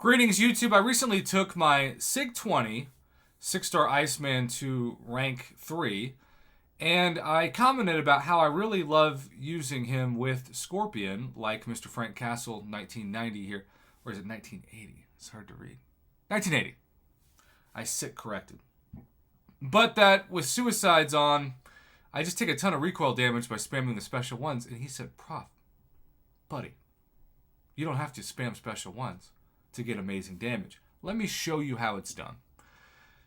Greetings, YouTube. I recently took my SIG 20 6-star Iceman to rank 3, and I commented about how I really love using him with Scorpion, like Mr. Frank Castle 1990 here. Or is it 1980? It's hard to read. 1980. I sit corrected. But that with Suicides on, I just take a ton of recoil damage by spamming the special ones. And he said, Prof, buddy, you don't have to spam special ones to get amazing damage. Let me show you how it's done.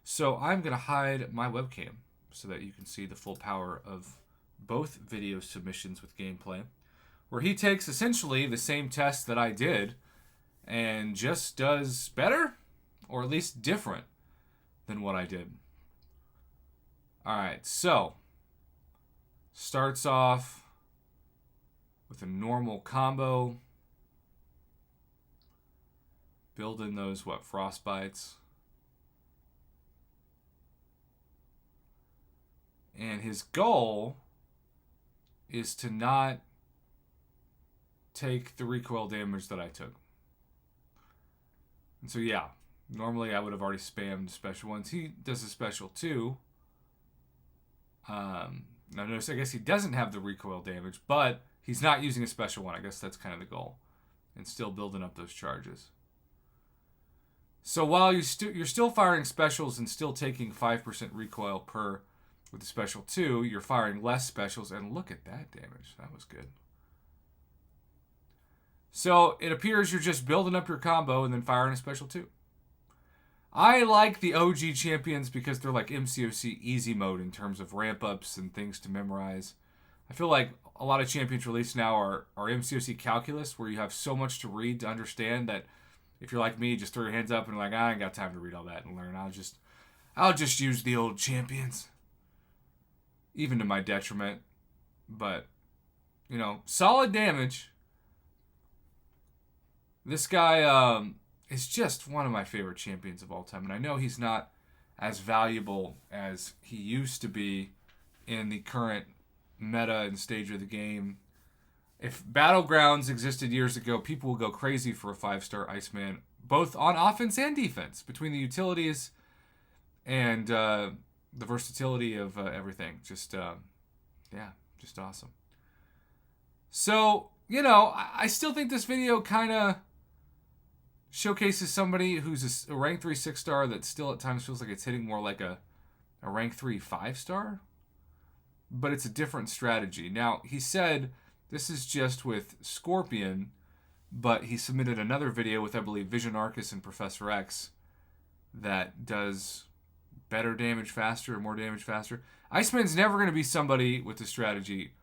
So I'm going to hide my webcam so that you can see the full power of both video submissions with gameplay, where he takes essentially the same test that I did and just does better, or at least different than what I did. Alright, so starts off with a normal combo. Build in those, frostbites. And his goal is to not take the recoil damage that I took. And so, yeah, normally I would have already spammed special ones. He does a special too. Now notice, I guess he doesn't have the recoil damage, but he's not using a special one. I guess that's kind of the goal. And still building up those charges. So while you're still firing specials and still taking 5% recoil per with the special 2, you're firing less specials, and look at that damage. That was good. So it appears you're just building up your combo and then firing a special 2. I like the OG champions because they're like MCOC easy mode in terms of ramp ups and things to memorize. I feel like a lot of champions released now are MCOC calculus, where you have so much to read to understand that if you're like me, just throw your hands up and like, I ain't got time to read all that and learn. I'll just use the old champions. Even to my detriment. But, solid damage. This guy is just one of my favorite champions of all time. And I know he's not as valuable as he used to be in the current meta and stage of the game. If Battlegrounds existed years ago, people would go crazy for a 5-star Iceman, both on offense and defense, between the utilities and the versatility of everything. Just awesome. So, I still think this video kind of showcases somebody who's a rank 3 6-star that still at times feels like it's hitting more like a rank 3 5-star. But it's a different strategy. Now, he said this is just with Scorpion, but he submitted another video with, I believe, Vision Arcus and Professor X that does better damage faster or more damage faster. Iceman's never going to be somebody with the strategy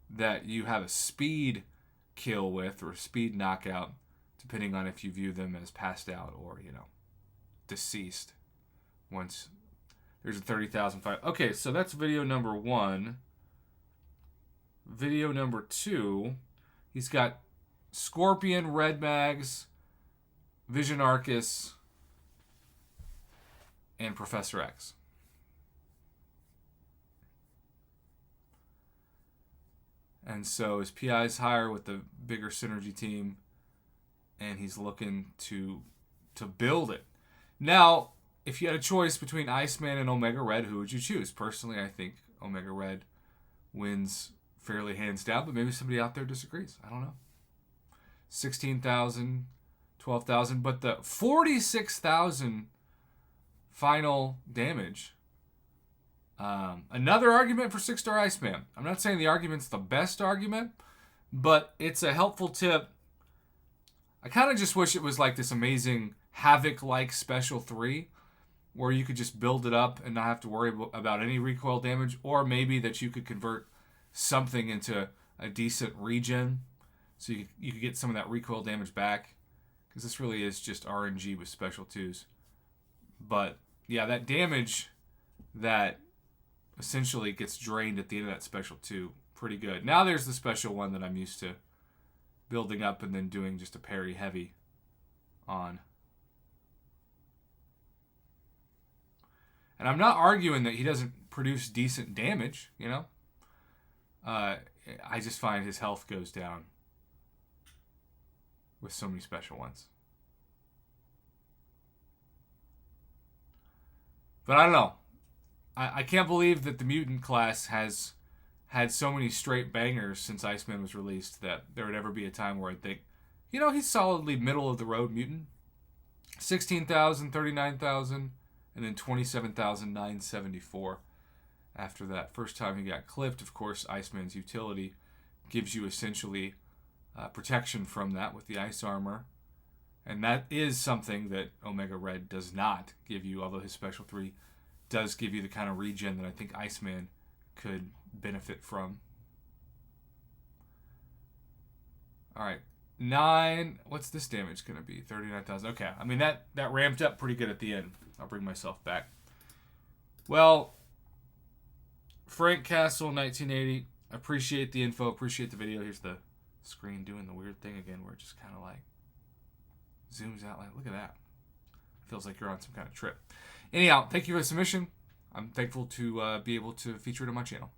that you have a speed kill with or a speed knockout, depending on if you view them as passed out or, deceased. Once there's a 30,000 fight. Okay, so that's video number 1. Video number 2, he's got Scorpion, Red Mags, Vision Arcus, and Professor X. And so his PI's higher with the bigger synergy team, and he's looking to build it. Now, if you had a choice between Iceman and Omega Red, who would you choose? Personally, I think Omega Red wins fairly hands down, but maybe somebody out there disagrees. I don't know. 16,000, 12,000, but the 46,000 final damage. Another argument for 6-star Iceman. I'm not saying the argument's the best argument, but it's a helpful tip. I kind of just wish it was like this amazing Havoc-like Special 3, where you could just build it up and not have to worry about any recoil damage, or maybe that you could convert something into a decent regen, so you could get some of that recoil damage back, because this really is just RNG with special 2s. But yeah, that damage that essentially gets drained at the end of that special 2, pretty good. Now there's the special 1 that I'm used to building up and then doing just a parry heavy on. And I'm not arguing that he doesn't produce decent damage, I just find his health goes down with so many special ones. But I don't know. I can't believe that the mutant class has had so many straight bangers since Iceman was released that there would ever be a time where I'd think, he's solidly middle of the road mutant. 16,000, 39,000, and then 27,974 after that. First time he got clipped, of course, Iceman's utility gives you essentially protection from that with the ice armor. And that is something that Omega Red does not give you, although his special 3 does give you the kind of regen that I think Iceman could benefit from. Alright. 9. What's this damage going to be? 39,000. Okay. I mean, that ramped up pretty good at the end. I'll bring myself back. Well, Frank Castle, 1980. Appreciate the info. Appreciate the video. Here's the screen doing the weird thing again where it just kind of like zooms out. Like, look at that. Feels like you're on some kind of trip. Anyhow, thank you for the submission. I'm thankful to be able to feature it on my channel.